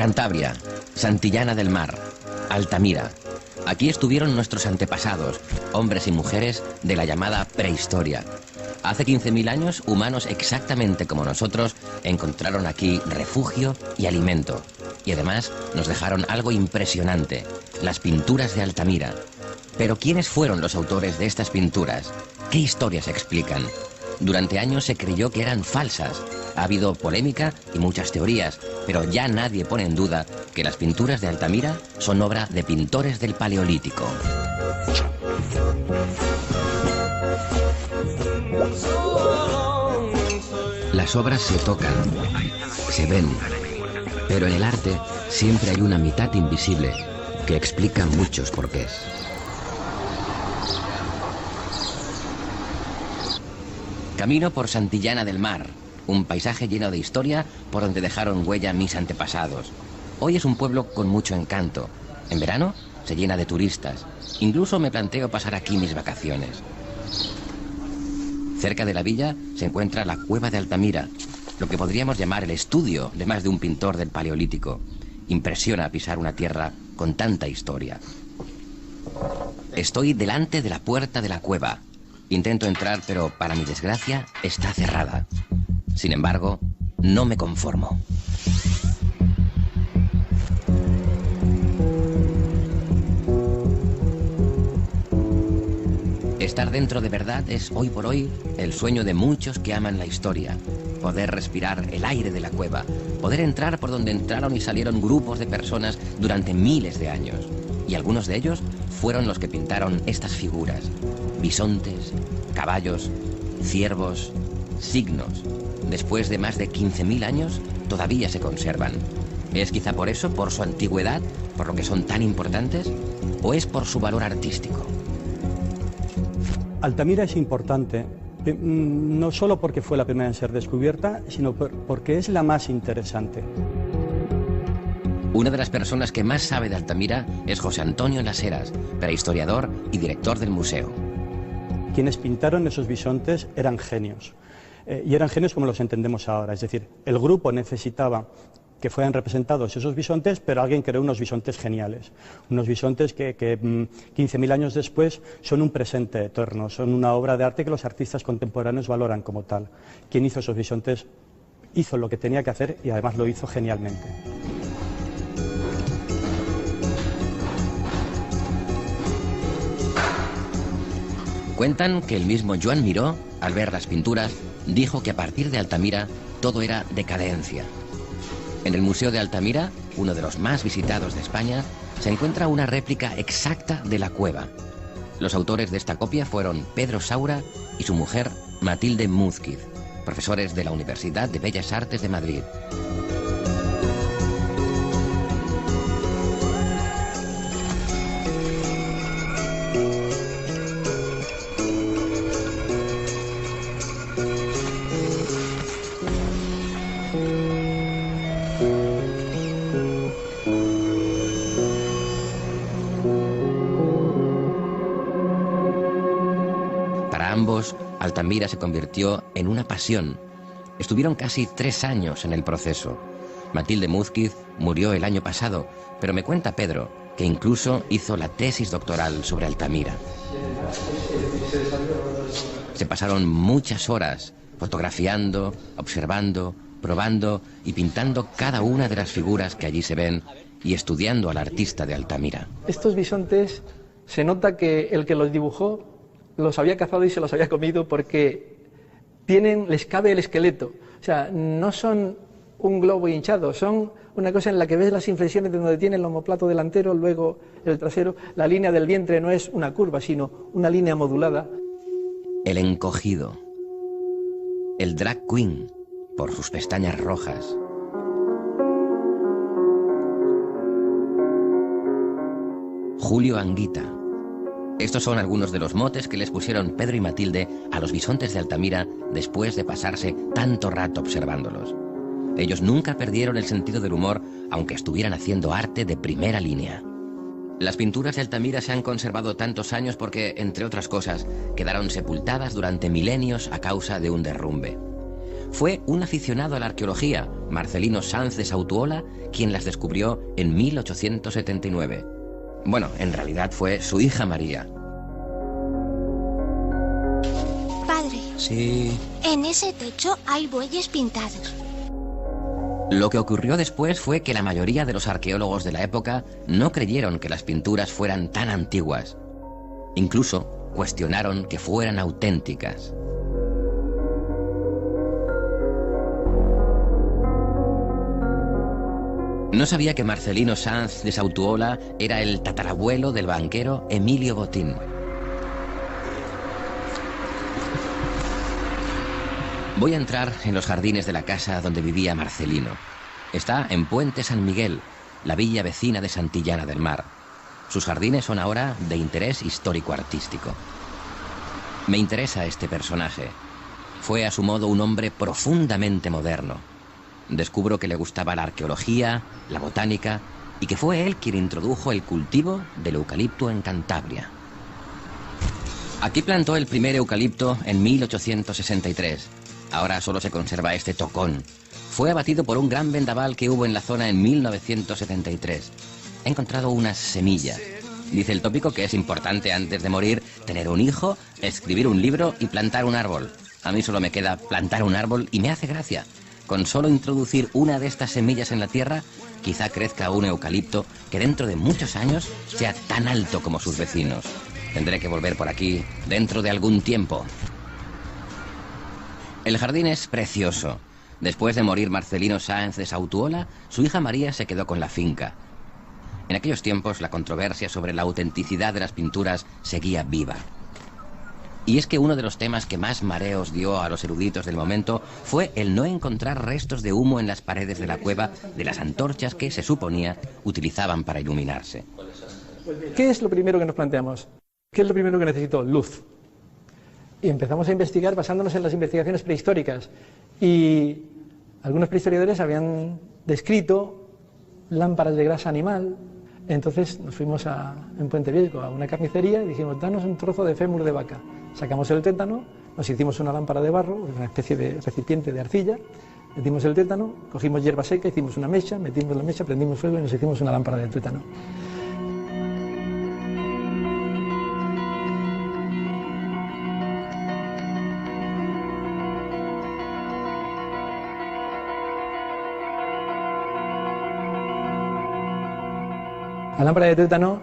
Cantabria, Santillana del Mar, Altamira. Aquí estuvieron nuestros antepasados, hombres y mujeres de la llamada prehistoria. Hace 15.000 años, humanos exactamente como nosotros encontraron aquí refugio y alimento. Y además nos dejaron algo impresionante, las pinturas de Altamira. Pero ¿quiénes fueron los autores de estas pinturas? ¿Qué historias explican? Durante años se creyó que eran falsas. Ha habido polémica y muchas teorías, pero ya nadie pone en duda que las pinturas de Altamira son obra de pintores del Paleolítico. Las obras se tocan, se ven, pero en el arte siempre hay una mitad invisible que explica muchos porqués. Camino por Santillana del Mar, un paisaje lleno de historia por donde dejaron huella mis antepasados. Hoy es un pueblo con mucho encanto. En verano se llena de turistas. Incluso me planteo pasar aquí mis vacaciones. Cerca de la villa se encuentra la Cueva de Altamira, lo que podríamos llamar el estudio de más de un pintor del Paleolítico. Impresiona pisar una tierra con tanta historia. Estoy delante de la puerta de la cueva. Intento entrar, pero para mi desgracia está cerrada. Sin embargo, no me conformo. Estar dentro de verdad es hoy por hoy el sueño de muchos que aman la historia. Poder respirar el aire de la cueva, poder entrar por donde entraron y salieron grupos de personas durante miles de años. Y algunos de ellos fueron los que pintaron estas figuras. Bisontes, caballos, ciervos, signos. Después de más de 15.000 años, todavía se conservan. ¿Es quizá por eso, por su antigüedad, por lo que son tan importantes? ¿O es por su valor artístico? Altamira es importante, no solo porque fue la primera en ser descubierta, sino porque es la más interesante. Una de las personas que más sabe de Altamira es José Antonio Las Heras, prehistoriador y director del museo. Quienes pintaron esos bisontes eran genios, y eran genios como los entendemos ahora, es decir, el grupo necesitaba que fueran representados esos bisontes, pero alguien creó unos bisontes geniales, unos bisontes que 15.000 años después son un presente eterno, son una obra de arte que los artistas contemporáneos valoran como tal. Quien hizo esos bisontes hizo lo que tenía que hacer y además lo hizo genialmente. Cuentan que el mismo Joan Miró, al ver las pinturas, dijo que a partir de Altamira todo era decadencia. En el Museo de Altamira, uno de los más visitados de España, se encuentra una réplica exacta de la cueva. Los autores de esta copia fueron Pedro Saura y su mujer Matilde Múzquiz, profesores de la Universidad de Bellas Artes de Madrid. Altamira se convirtió en una pasión. Estuvieron casi 3 años en el proceso. Matilde Múzquiz murió el año pasado, pero me cuenta Pedro que incluso hizo la tesis doctoral sobre Altamira. Se pasaron muchas horas fotografiando, observando, probando y pintando cada una de las figuras que allí se ven y estudiando al artista de Altamira. Estos bisontes se nota que el que los dibujó los había cazado y se los había comido porque les cabe el esqueleto. O sea, no son un globo hinchado, son una cosa en la que ves las inflexiones de donde tiene el omóplato delantero, luego el trasero. La línea del vientre no es una curva, sino una línea modulada. El encogido. El drag queen, por sus pestañas rojas. Julio Anguita. Estos son algunos de los motes que les pusieron Pedro y Matilde a los bisontes de Altamira después de pasarse tanto rato observándolos. Ellos nunca perdieron el sentido del humor, aunque estuvieran haciendo arte de primera línea. Las pinturas de Altamira se han conservado tantos años porque, entre otras cosas, quedaron sepultadas durante milenios a causa de un derrumbe. Fue un aficionado a la arqueología, Marcelino Sanz de Sautuola, quien las descubrió en 1879. Bueno, en realidad fue su hija María. Padre. Sí. En ese techo hay bueyes pintados. Lo que ocurrió después fue que la mayoría de los arqueólogos de la época no creyeron que las pinturas fueran tan antiguas. Incluso cuestionaron que fueran auténticas. No sabía que Marcelino Sanz de Sautuola era el tatarabuelo del banquero Emilio Botín. Voy a entrar en los jardines de la casa donde vivía Marcelino. Está en Puente San Miguel, la villa vecina de Santillana del Mar. Sus jardines son ahora de interés histórico-artístico. Me interesa este personaje. Fue a su modo un hombre profundamente moderno. Descubro que le gustaba la arqueología, la botánica, y que fue él quien introdujo el cultivo del eucalipto en Cantabria. Aquí plantó el primer eucalipto en 1863. Ahora solo se conserva este tocón. Fue abatido por un gran vendaval que hubo en la zona en 1973. He encontrado unas semillas. Dice el tópico que es importante antes de morir tener un hijo, escribir un libro y plantar un árbol. A mí solo me queda plantar un árbol y me hace gracia. Con solo introducir una de estas semillas en la tierra, quizá crezca un eucalipto que dentro de muchos años sea tan alto como sus vecinos. Tendré que volver por aquí dentro de algún tiempo. El jardín es precioso. Después de morir Marcelino Sáenz de Sautuola, su hija María se quedó con la finca. En aquellos tiempos la controversia sobre la autenticidad de las pinturas seguía viva. Y es que uno de los temas que más mareos dio a los eruditos del momento fue el no encontrar restos de humo en las paredes de la cueva de las antorchas que, se suponía, utilizaban para iluminarse. ¿Qué es lo primero que nos planteamos? ¿Qué es lo primero que necesito? Luz. Y empezamos a investigar basándonos en las investigaciones prehistóricas. Y algunos prehistoriadores habían descrito lámparas de grasa animal. Entonces nos fuimos en Puente Viejo a una carnicería y dijimos, danos un trozo de fémur de vaca. Sacamos el tétano, nos hicimos una lámpara de barro, una especie de recipiente de arcilla, metimos el tétano, cogimos hierba seca, hicimos una mecha, metimos la mecha, prendimos fuego y nos hicimos una lámpara de tétano. La lámpara de tétano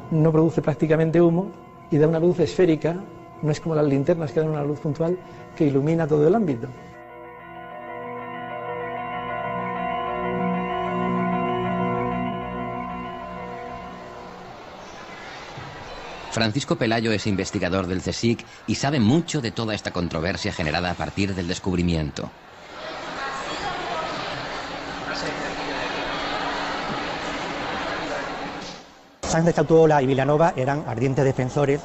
no produce prácticamente humo y da una luz esférica, no es como las linternas que dan una luz puntual que ilumina todo el ámbito. Francisco Pelayo es investigador del CSIC y sabe mucho de toda esta controversia generada a partir del descubrimiento. Sanz de Sautuola y Vilanova eran ardientes defensores,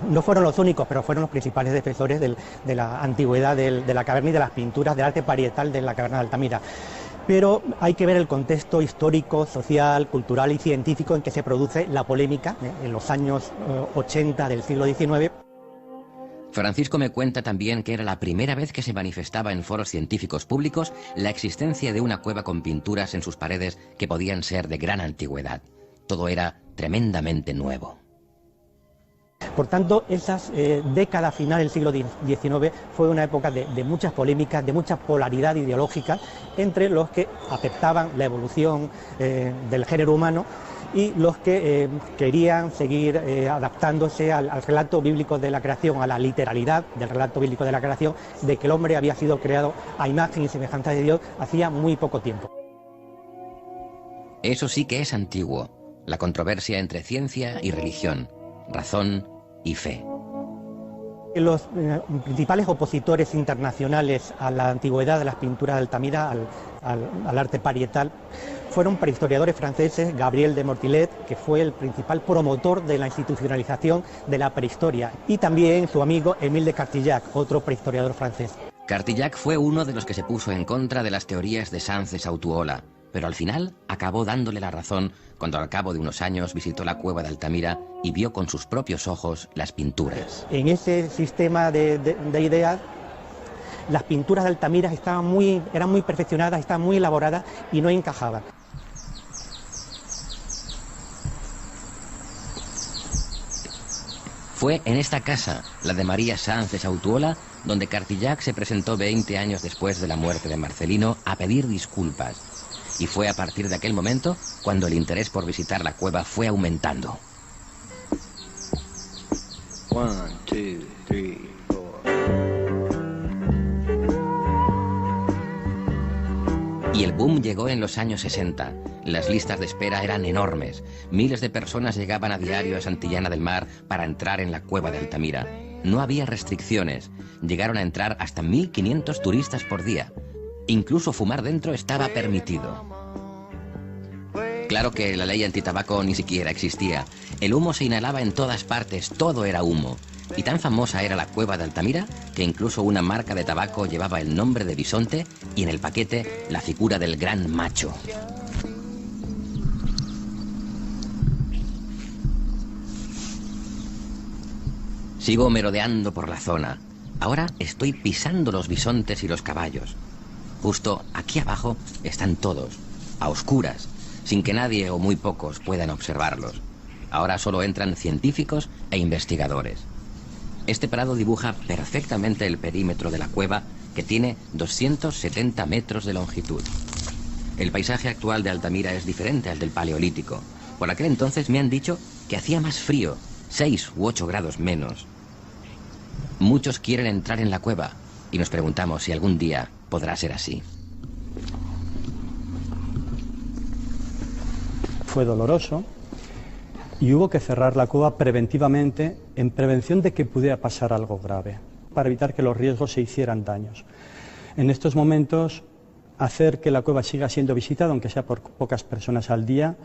no fueron los únicos, pero fueron los principales defensores de la antigüedad de la caverna y de las pinturas del arte parietal de la caverna de Altamira. Pero hay que ver el contexto histórico, social, cultural y científico en que se produce la polémica en los años 80 del siglo XIX. Francisco me cuenta también que era la primera vez que se manifestaba en foros científicos públicos la existencia de una cueva con pinturas en sus paredes que podían ser de gran antigüedad. Todo era tremendamente nuevo. Por tanto, esa década final del siglo XIX fue una época de muchas polémicas, de mucha polaridad ideológica entre los que aceptaban la evolución del género humano y los que querían seguir adaptándose al relato bíblico de la creación, a la literalidad del relato bíblico de la creación, de que el hombre había sido creado a imagen y semejanza de Dios hacía muy poco tiempo. Eso sí que es antiguo. La controversia entre ciencia y religión, razón y fe. Los principales opositores internacionales a la antigüedad de las pinturas de Altamira, al arte parietal, fueron prehistoriadores franceses, Gabriel de Mortillet, que fue el principal promotor de la institucionalización de la prehistoria, y también su amigo Émile de Cartillac, otro prehistoriador francés. Cartillac fue uno de los que se puso en contra de las teorías de Sanz de Sautuola, pero al final acabó dándole la razón cuando al cabo de unos años visitó la cueva de Altamira y vio con sus propios ojos las pinturas. En ese sistema de ideas, las pinturas de Altamira eran muy perfeccionadas, estaban muy elaboradas y no encajaban. Fue en esta casa, la de María Sanz de Sautuola, donde Cartillac se presentó 20 años después de la muerte de Marcelino a pedir disculpas. Y fue a partir de aquel momento cuando el interés por visitar la cueva fue aumentando. 1, 2, 3, 4. Y el boom llegó en los años 60. Las listas de espera eran enormes. Miles de personas llegaban a diario a Santillana del Mar para entrar en la cueva de Altamira. No había restricciones. Llegaron a entrar hasta 1.500 turistas por día. Incluso fumar dentro estaba permitido. Claro que la ley antitabaco ni siquiera existía. El humo se inhalaba en todas partes, todo era humo. Y tan famosa era la cueva de Altamira que incluso una marca de tabaco llevaba el nombre de bisonte y en el paquete la figura del gran macho. Sigo merodeando por la zona. Ahora estoy pisando los bisontes y los caballos. Justo aquí abajo están todos, a oscuras, sin que nadie o muy pocos puedan observarlos. Ahora solo entran científicos e investigadores. Este prado dibuja perfectamente el perímetro de la cueva, que tiene 270 metros de longitud. El paisaje actual de Altamira es diferente al del Paleolítico. Por aquel entonces me han dicho que hacía más frío, 6 u 8 grados menos. Muchos quieren entrar en la cueva y nos preguntamos si algún día podrá ser así. Fue doloroso y hubo que cerrar la cueva preventivamente en prevención de que pudiera pasar algo grave, para evitar que los riesgos se hicieran daños. En estos momentos, hacer que la cueva siga siendo visitada, aunque sea por pocas personas al día,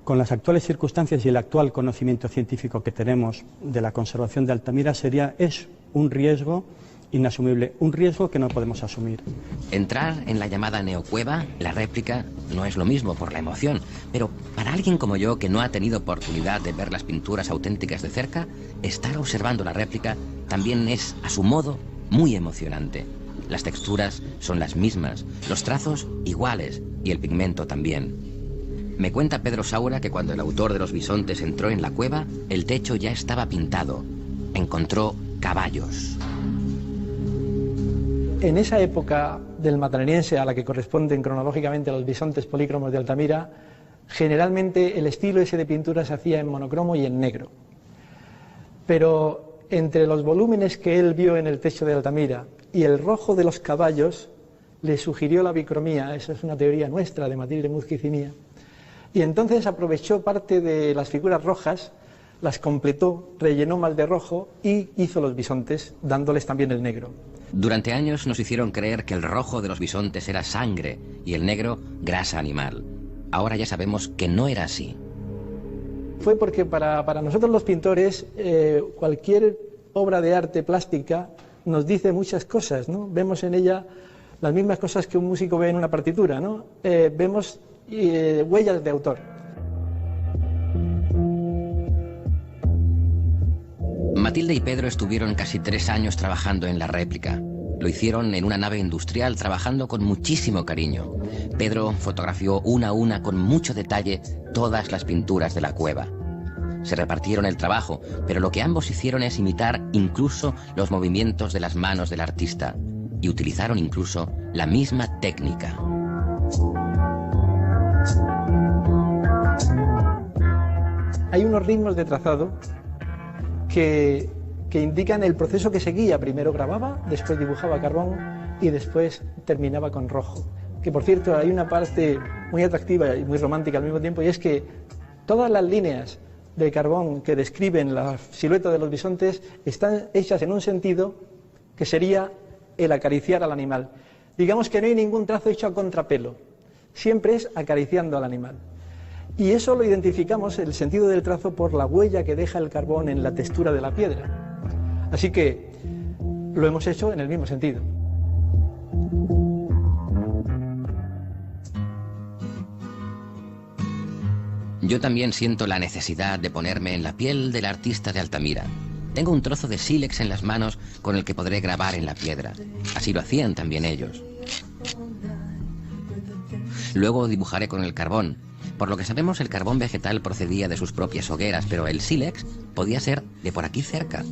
con las actuales circunstancias y el actual conocimiento científico que tenemos de la conservación de Altamira, es un riesgo inasumible, un riesgo que no podemos asumir. Entrar en la llamada neocueva, la réplica, no es lo mismo por la emoción, pero para alguien como yo que no ha tenido oportunidad de ver las pinturas auténticas de cerca, estar observando la réplica también es, a su modo, muy emocionante. Las texturas son las mismas, los trazos iguales y el pigmento también. Me cuenta Pedro Saura que cuando el autor de los bisontes entró en la cueva, el techo ya estaba pintado. Encontró caballos. En esa época del Mataneriense, a la que corresponden cronológicamente los bisontes polícromos de Altamira, generalmente el estilo ese de pintura se hacía en monocromo y en negro. Pero entre los volúmenes que él vio en el techo de Altamira y el rojo de los caballos, le sugirió la bicromía. Esa es una teoría nuestra de Matilde Muzquicimía. Y entonces aprovechó parte de las figuras rojas, las completó, rellenó más de rojo y hizo los bisontes, dándoles también el negro. Durante años nos hicieron creer que el rojo de los bisontes era sangre y el negro grasa animal. Ahora ya sabemos que no era así. Fue porque para nosotros los pintores cualquier obra de arte plástica nos dice muchas cosas, ¿no? Vemos en ella las mismas cosas que un músico ve en una partitura, ¿no? Vemos huellas de autor. Matilde y Pedro estuvieron casi 3 años trabajando en la réplica. Lo hicieron en una nave industrial trabajando con muchísimo cariño. Pedro fotografió una a una con mucho detalle todas las pinturas de la cueva. Se repartieron el trabajo, pero lo que ambos hicieron es imitar incluso los movimientos de las manos del artista y utilizaron incluso la misma técnica. Hay unos ritmos de trazado que indican el proceso que seguía. Primero grababa, después dibujaba a carbón y después terminaba con rojo. Que por cierto hay una parte muy atractiva y muy romántica al mismo tiempo, y es que todas las líneas de carbón que describen la silueta de los bisontes están hechas en un sentido que sería el acariciar al animal. Digamos que no hay ningún trazo hecho a contrapelo, siempre es acariciando al animal. Y eso lo identificamos, el sentido del trazo, por la huella que deja el carbón en la textura de la piedra. Así que lo hemos hecho en el mismo sentido. Yo también siento la necesidad de ponerme en la piel del artista de Altamira. Tengo un trozo de sílex en las manos con el que podré grabar en la piedra. Así lo hacían también ellos. Luego dibujaré con el carbón. Por lo que sabemos, el carbón vegetal procedía de sus propias hogueras, pero el sílex podía ser de por aquí cerca.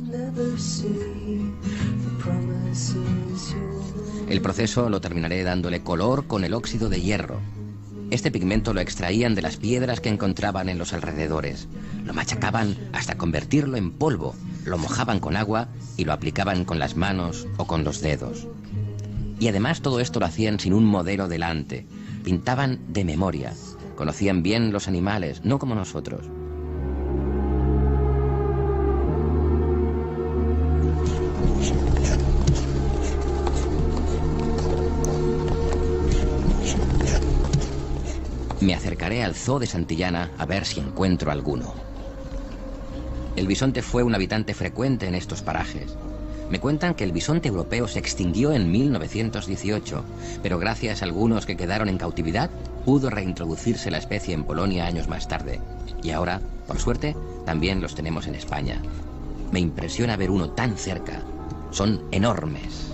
El proceso lo terminaré dándole color con el óxido de hierro. Este pigmento lo extraían de las piedras que encontraban en los alrededores. Lo machacaban hasta convertirlo en polvo, lo mojaban con agua y lo aplicaban con las manos o con los dedos. Y además todo esto lo hacían sin un modelo delante. Pintaban de memoria. Conocían bien los animales, no como nosotros. Me acercaré al zoo de Santillana a ver si encuentro alguno. El bisonte fue un habitante frecuente en estos parajes. Me cuentan que el bisonte europeo se extinguió en 1918, pero gracias a algunos que quedaron en cautividad, pudo reintroducirse la especie en Polonia años más tarde. Y ahora, por suerte, también los tenemos en España. Me impresiona ver uno tan cerca. Son enormes.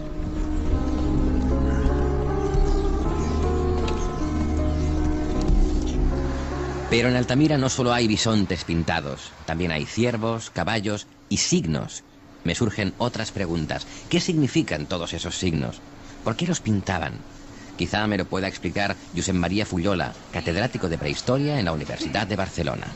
Pero en Altamira no solo hay bisontes pintados, también hay ciervos, caballos y signos. Me surgen otras preguntas. ¿Qué significan todos esos signos? ¿Por qué los pintaban? Quizá me lo pueda explicar Josep María Fullola, catedrático de prehistoria en la Universidad de Barcelona.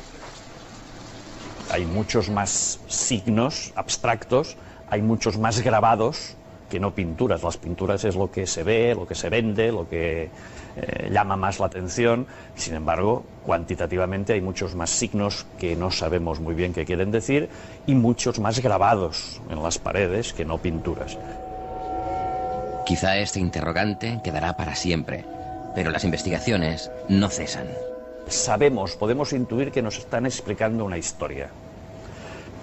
Hay muchos más signos abstractos, hay muchos más grabados que no pinturas. Las pinturas es lo que se ve, lo que se vende, lo que llama más la atención. Sin embargo, cuantitativamente hay muchos más signos que no sabemos muy bien qué quieren decir y muchos más grabados en las paredes que no pinturas. Quizá este interrogante quedará para siempre, pero las investigaciones no cesan. Sabemos, podemos intuir que nos están explicando una historia,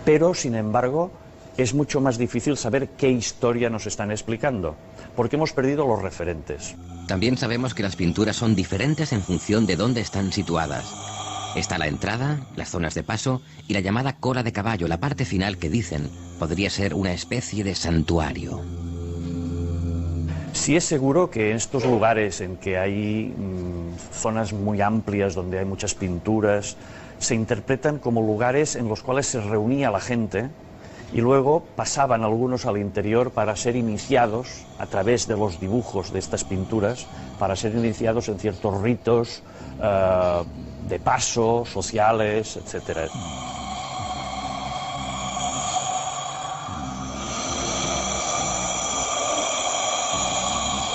pero sin embargo es mucho más difícil saber qué historia nos están explicando, porque hemos perdido los referentes. También sabemos que las pinturas son diferentes en función de dónde están situadas. Está la entrada, las zonas de paso y la llamada cola de caballo, la parte final que dicen podría ser una especie de santuario. Sí es seguro que en estos lugares en que hay zonas muy amplias, donde hay muchas pinturas, se interpretan como lugares en los cuales se reunía la gente y luego pasaban algunos al interior para ser iniciados a través de los dibujos de estas pinturas, para ser iniciados en ciertos ritos de paso, sociales, etcétera.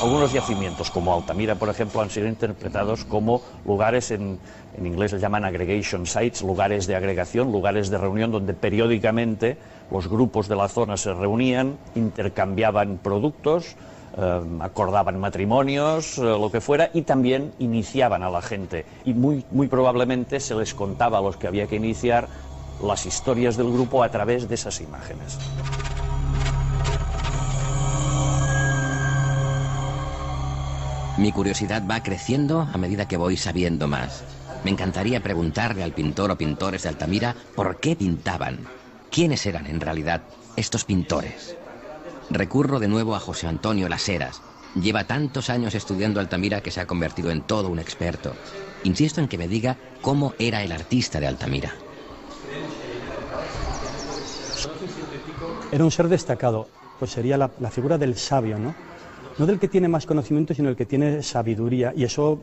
Algunos yacimientos, como Altamira, por ejemplo, han sido interpretados como lugares, en inglés se llaman aggregation sites, lugares de agregación, lugares de reunión donde periódicamente los grupos de la zona se reunían, intercambiaban productos, acordaban matrimonios, lo que fuera, y también iniciaban a la gente. Y muy probablemente se les contaba a los que había que iniciar las historias del grupo a través de esas imágenes. Mi curiosidad va creciendo a medida que voy sabiendo más. Me encantaría preguntarle al pintor o pintores de Altamira por qué pintaban. ¿Quiénes eran en realidad estos pintores? Recurro de nuevo a José Antonio Las Heras. Lleva tantos años estudiando Altamira que se ha convertido en todo un experto. Insisto en que me diga cómo era el artista de Altamira. Era un ser destacado, pues sería la figura del sabio, ¿no? No del que tiene más conocimiento, sino del que tiene sabiduría, y eso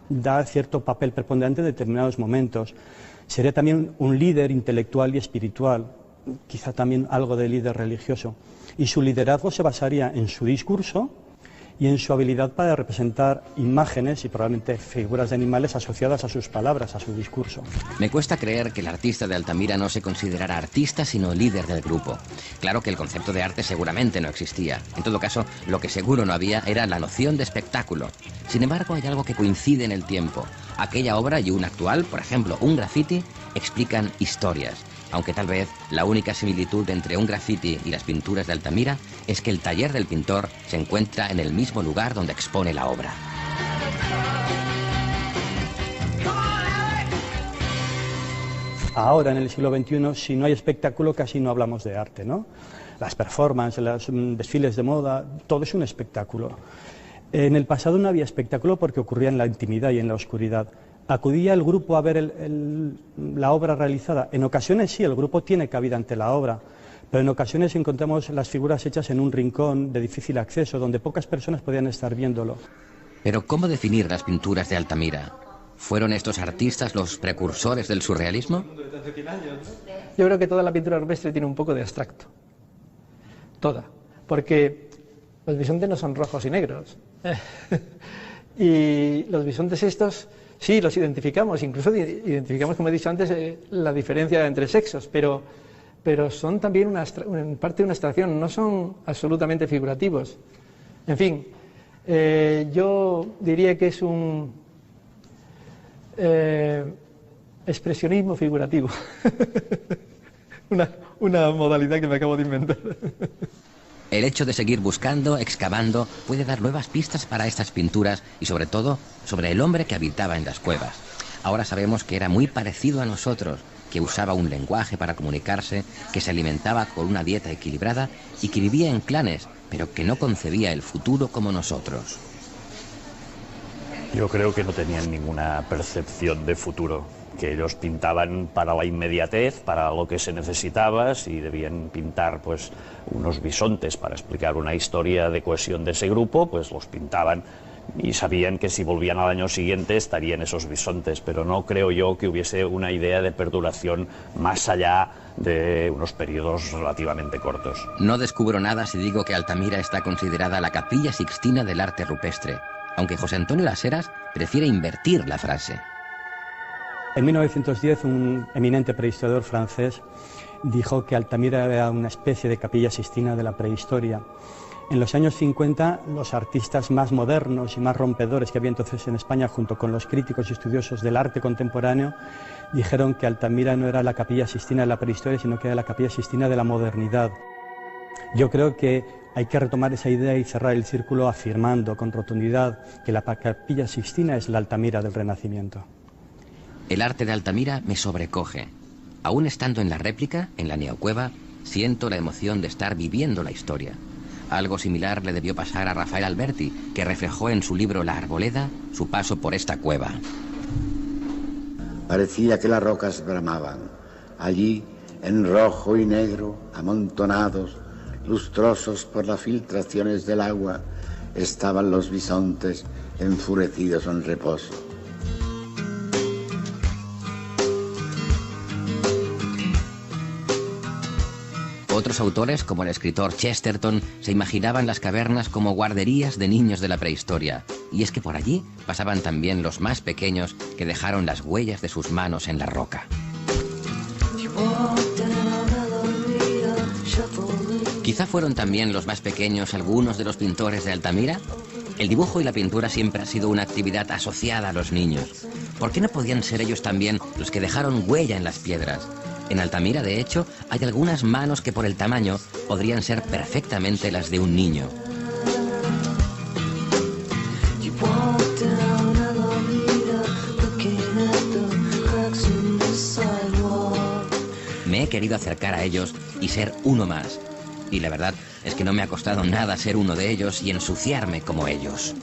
da cierto papel preponderante en determinados momentos. Sería también un líder intelectual y espiritual, quizá también algo de líder religioso, y su liderazgo se basaría en su discurso y en su habilidad para representar imágenes y probablemente figuras de animales asociadas a sus palabras, a su discurso. Me cuesta creer que el artista de Altamira no se considerara artista, sino líder del grupo. Claro que el concepto de arte seguramente no existía. En todo caso, lo que seguro no había era la noción de espectáculo. Sin embargo, hay algo que coincide en el tiempo. Aquella obra y una actual, por ejemplo, un graffiti, explican historias. Aunque tal vez la única similitud entre un graffiti y las pinturas de Altamira es que el taller del pintor se encuentra en el mismo lugar donde expone la obra. ahora en el siglo XXI, si no hay espectáculo, casi no hablamos de arte, ¿no? Las performances, los desfiles de moda, todo es un espectáculo. En el pasado no había espectáculo porque ocurría en la intimidad y en la oscuridad. ¿Acudía el grupo a ver la obra realizada? En ocasiones sí, el grupo tiene cabida ante la obra, pero en ocasiones encontramos las figuras hechas en un rincón de difícil acceso, donde pocas personas podían estar viéndolo. Pero ¿cómo definir las pinturas de Altamira? ¿Fueron estos artistas los precursores del surrealismo? Yo creo que toda la pintura rupestre tiene un poco de abstracto. Toda. Porque los bisontes no son rojos y negros. Y los bisontes estos, sí, los identificamos. Incluso identificamos, como he dicho antes, la diferencia entre sexos. Pero son también en parte una abstracción. No son absolutamente figurativos. En fin, yo diría que es un expresionismo figurativo. Una modalidad que me acabo de inventar. El hecho de seguir buscando, excavando, puede dar nuevas pistas para estas pinturas y sobre todo sobre el hombre que habitaba en las cuevas. Ahora sabemos que era muy parecido a nosotros, que usaba un lenguaje para comunicarse, que se alimentaba con una dieta equilibrada y que vivía en clanes, pero que no concebía el futuro como nosotros. Yo creo que no tenían ninguna percepción de futuro, que ellos pintaban para la inmediatez, para lo que se necesitaba. Si debían pintar pues unos bisontes para explicar una historia de cohesión de ese grupo, pues los pintaban y sabían que si volvían al año siguiente estarían esos bisontes, pero no creo yo que hubiese una idea de perduración más allá de unos periodos relativamente cortos. No descubro nada si digo que Altamira está considerada la Capilla Sixtina del arte rupestre, aunque José Antonio Las Heras prefiere invertir la frase. En 1910, un eminente prehistoriador francés dijo que Altamira era una especie de Capilla Sixtina de la prehistoria. En los años 50, los artistas más modernos y más rompedores que había entonces en España, junto con los críticos y estudiosos del arte contemporáneo, dijeron que Altamira no era la Capilla Sixtina de la prehistoria, sino que era la Capilla Sixtina de la modernidad. Yo creo que hay que retomar esa idea y cerrar el círculo afirmando con rotundidad que la Capilla Sixtina es la Altamira del Renacimiento. El arte de Altamira me sobrecoge. Aún estando en la réplica, en la neocueva, siento la emoción de estar viviendo la historia. Algo similar le debió pasar a Rafael Alberti, que reflejó en su libro La Arboleda su paso por esta cueva. Parecía que las rocas bramaban. Allí, en rojo y negro, amontonados, lustrosos por las filtraciones del agua, estaban los bisontes enfurecidos en reposo. Otros autores, como el escritor Chesterton, se imaginaban las cavernas como guarderías de niños de la prehistoria. Y es que por allí pasaban también los más pequeños que dejaron las huellas de sus manos en la roca. Quizá fueron también los más pequeños algunos de los pintores de Altamira. El dibujo y la pintura siempre ha sido una actividad asociada a los niños. ¿Por qué no podían ser ellos también los que dejaron huella en las piedras? En Altamira, de hecho, hay algunas manos que por el tamaño podrían ser perfectamente las de un niño. Me he querido acercar a ellos y ser uno más. Y la verdad es que no me ha costado nada ser uno de ellos y ensuciarme como ellos.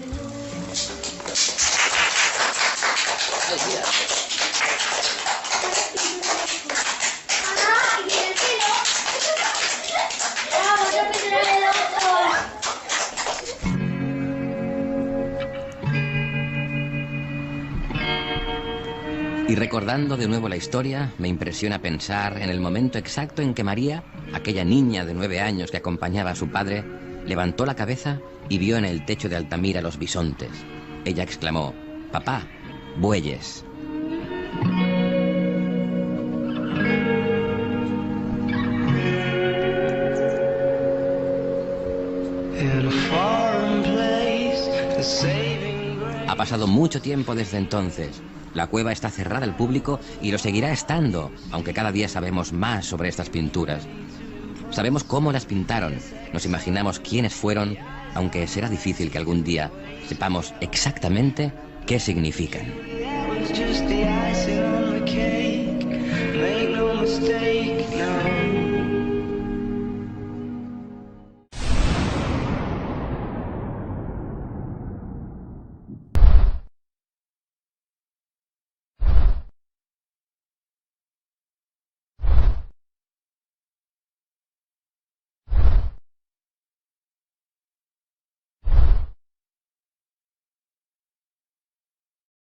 Y recordando de nuevo la historia, me impresiona pensar en el momento exacto en que María, aquella niña de 9 años que acompañaba a su padre, levantó la cabeza y vio en el techo de Altamira los bisontes. Ella exclamó: «Papá, bueyes». Ha pasado mucho tiempo desde entonces. La cueva está cerrada al público y lo seguirá estando, aunque cada día sabemos más sobre estas pinturas. Sabemos cómo las pintaron, nos imaginamos quiénes fueron, aunque será difícil que algún día sepamos exactamente qué significan. stay